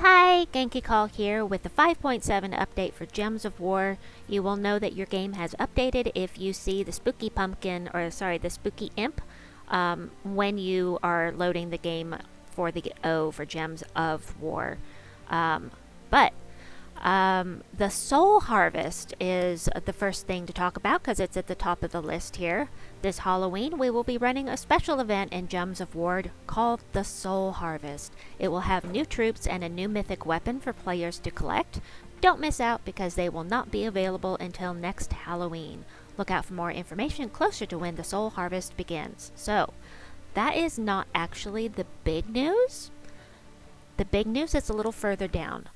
Hi! Genki Call here with the 5.7 update for Gems of War. You will know that your game has updated if you see the spooky pumpkin, or sorry, the spooky imp, when you are loading the game for the O for Gems of War. But the Soul Harvest is the first thing to talk about because it's at the top of the list here. This Halloween, we will be running a special event in Gems of War called the Soul Harvest. It will have new troops and a new mythic weapon for players to collect. Don't miss out because they will not be available until next Halloween. Look out for more information closer to when the Soul Harvest begins. So, that is not actually the big news. The big news is a little further down.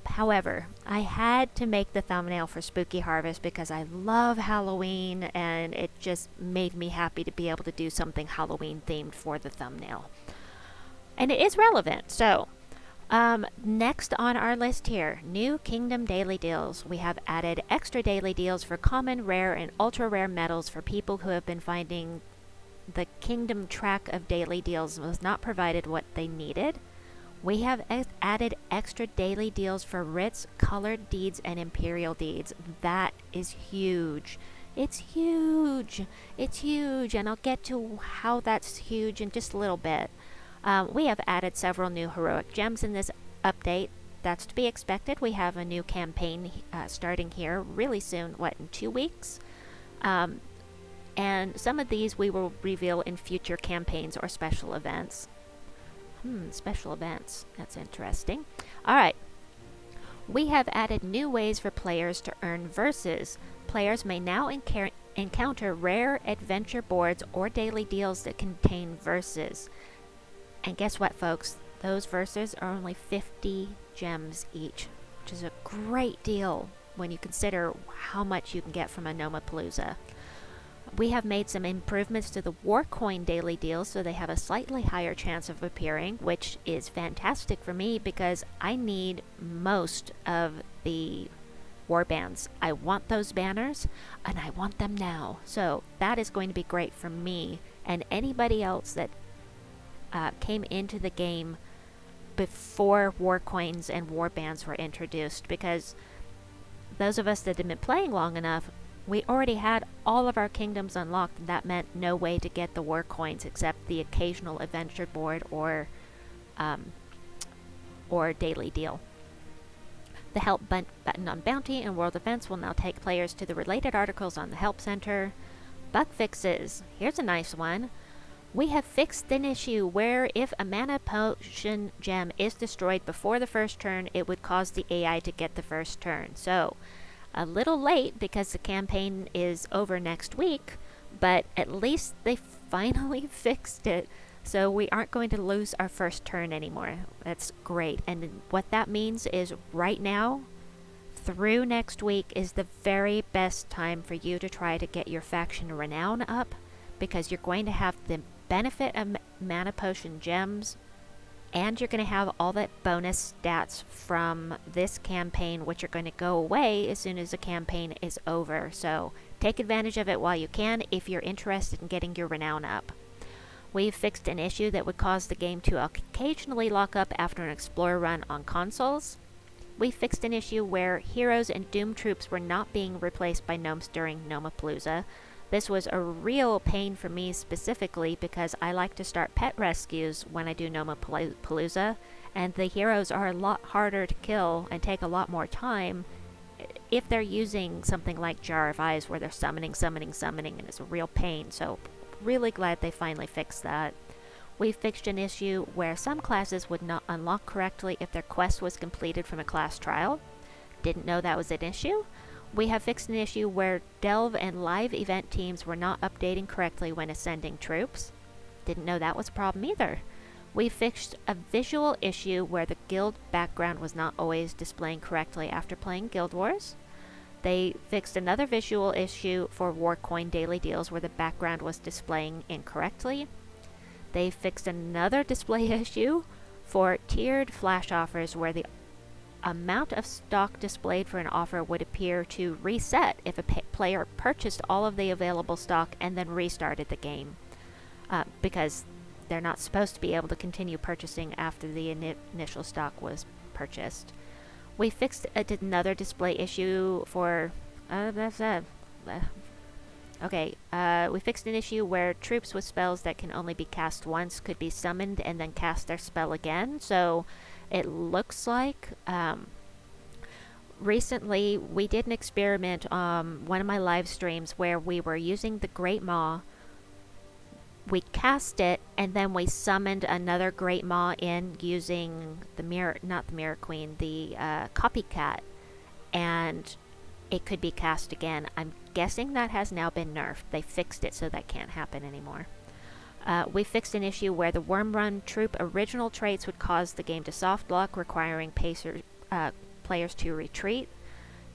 However, I had to make the thumbnail for Spooky Harvest because I love Halloween and it just made me happy to be able to do something Halloween themed for the thumbnail. And it is relevant. So, next on our list here, new Kingdom daily deals. We have added extra daily deals for common, rare, and ultra rare medals for people who have been finding the Kingdom track of daily deals was not provided what they needed. We have added extra daily deals for writs, colored deeds, and imperial deeds. That is huge. It's huge. It's huge, and I'll get to how that's huge in just a little bit. We have added several new heroic gems in this update. That's to be expected. We have a new campaign starting here really soon, in 2 weeks? And some of these we will reveal in future campaigns or special events. Special events. That's interesting. Alright. We have added new ways for players to earn verses. Players may now encounter rare adventure boards or daily deals that contain verses. And guess what, folks? Those verses are only 50 gems each, which is a great deal when you consider how much you can get from a Gnome-a-Palooza. We have made some improvements to the War Coin daily deals so they have a slightly higher chance of appearing, which is fantastic for me because I need most of the war bands. I want those banners and I want them now. So that is going to be great for me and anybody else that came into the game before war coins and war bands were introduced, because those of us that have been playing long enough, we already had all of our kingdoms unlocked, and that meant no way to get the war coins except the occasional adventure board or daily deal. The help button on Bounty and World Events will now take players to the related articles on the Help Center. Bug fixes. Here's a nice one. We have fixed an issue where if a mana potion gem is destroyed before the first turn, it would cause the AI to get the first turn. So, a little late because the campaign is over next week, but at least they finally fixed it, so we aren't going to lose our first turn anymore. That's great. And what that means is right now, through next week, is the very best time for you to try to get your faction renown up, because you're going to have the benefit of mana potion gems, and you're going to have all that bonus stats from this campaign, which are going to go away as soon as the campaign is over. So take advantage of it while you can if you're interested in getting your renown up. We've fixed an issue that would cause the game to occasionally lock up after an Explorer run on consoles. We fixed an issue where heroes and Doom troops were not being replaced by gnomes during Gnome-a-Palooza. This was a real pain for me specifically because I like to start pet rescues when I do Gnome-a-Palooza, and the heroes are a lot harder to kill and take a lot more time if they're using something like Jar of Eyes where they're summoning, and it's a real pain. So really glad they finally fixed that. We fixed an issue where some classes would not unlock correctly if their quest was completed from a class trial. Didn't know that was an issue. We have fixed an issue where Delve and live event teams were not updating correctly when ascending troops. Didn't know that was a problem either. We fixed a visual issue where the guild background was not always displaying correctly after playing Guild Wars. They fixed another visual issue for War Coin daily deals where the background was displaying incorrectly. They fixed another display issue for tiered flash offers where the amount of stock displayed for an offer would appear to reset if a player purchased all of the available stock and then restarted the game, because they're not supposed to be able to continue purchasing after the initial stock was purchased. We fixed another display issue for we fixed an issue where troops with spells that can only be cast once could be summoned and then cast their spell again. So it looks like recently we did an experiment on one of my live streams where we were using the Great Maw. We cast it and then we summoned another Great Maw in using the Mirror Queen, the Copycat, and it could be cast again. I'm guessing that has now been nerfed. They fixed it so that can't happen anymore. We fixed an issue where the Worm Run troop original traits would cause the game to soft lock, requiring players to retreat.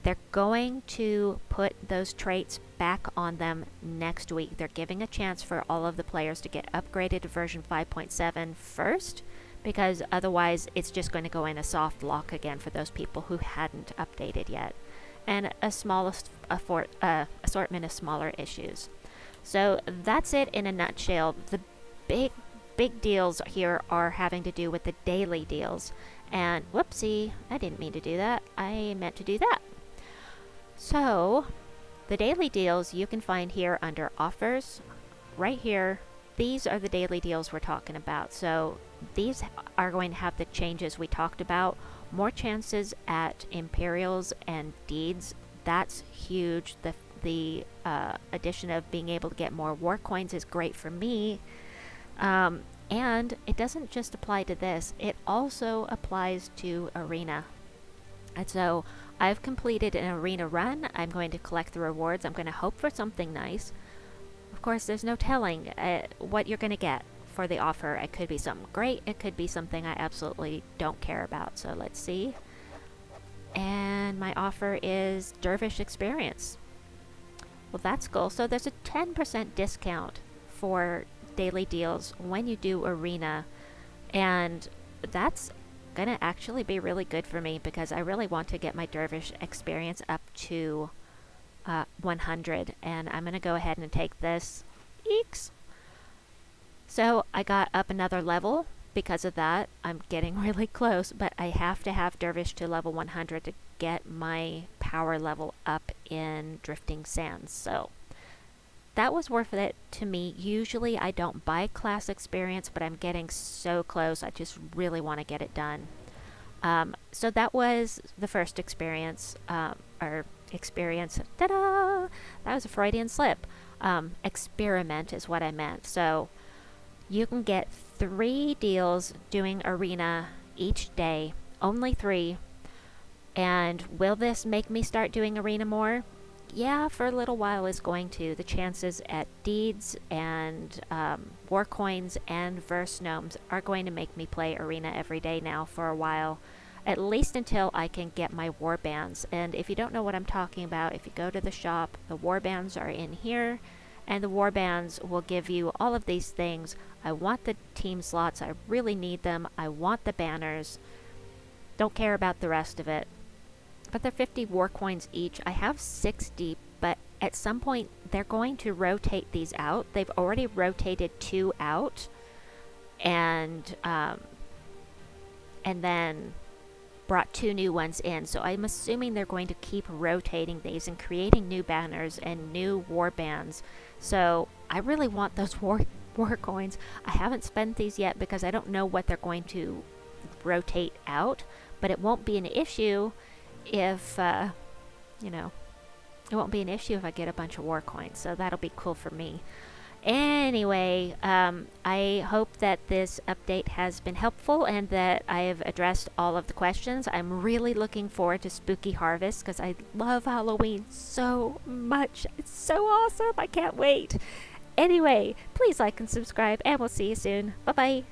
They're going to put those traits back on them next week. They're giving a chance for all of the players to get upgraded to version 5.7 first, because otherwise it's just going to go in a soft lock again for those people who hadn't updated yet. And a small assortment of smaller issues. So that's it in a nutshell. The big deals here are having to do with the daily deals. And whoopsie, I didn't mean to do that. I meant to do that. So the daily deals you can find here under offers. Right here, these are the daily deals we're talking about. So these are going to have the changes we talked about. More chances at Imperials and Deeds. That's huge. The addition of being able to get more war coins is great for me. And it doesn't just apply to this. It also applies to Arena. And so I've completed an Arena run. I'm going to collect the rewards. I'm going to hope for something nice. Of course, there's no telling what you're going to get for the offer. It could be something great. It could be something I absolutely don't care about. So let's see. And my offer is Dervish Experience. Well, that's cool. So there's a 10% discount for daily deals when you do Arena. And that's going to actually be really good for me because I really want to get my Dervish Experience up to 100. And I'm going to go ahead and take this. Eeks! So I got up another level because of that. I'm getting really close, but I have to have Dervish to level 100 to get my power level up in Drifting Sands. So that was worth it to me. Usually I don't buy class experience, but I'm getting so close. I just really want to get it done. So that was the first experience, experience. Ta-da! That was a Freudian slip. Experiment is what I meant. So you can get 3 deals doing Arena each day, only 3. And will this make me start doing Arena more? Yeah, for a little while is going to. The chances at Deeds and War Coins and Verse Gnomes are going to make me play Arena every day now for a while. At least until I can get my war bands. And if you don't know what I'm talking about, if you go to the shop, the war bands are in here. And the war bands will give you all of these things. I want the team slots. I really need them. I want the banners. Don't care about the rest of it. But they're 50 war coins each. I have 60, but at some point they're going to rotate these out. They've already rotated 2 out. And then brought 2 new ones in. So I'm assuming they're going to keep rotating these and creating new banners and new war bands. So I really want those war coins. I haven't spent these yet because I don't know what they're going to rotate out, but it won't be an issue if it won't be an issue if I get a bunch of war coins. So that'll be cool for me. Anyway, I hope that this update has been helpful and that I have addressed all of the questions. I'm really looking forward to Spooky Harvest because I love Halloween so much. It's so awesome. I can't wait. Anyway, please like and subscribe, and we'll see you soon. Bye-bye.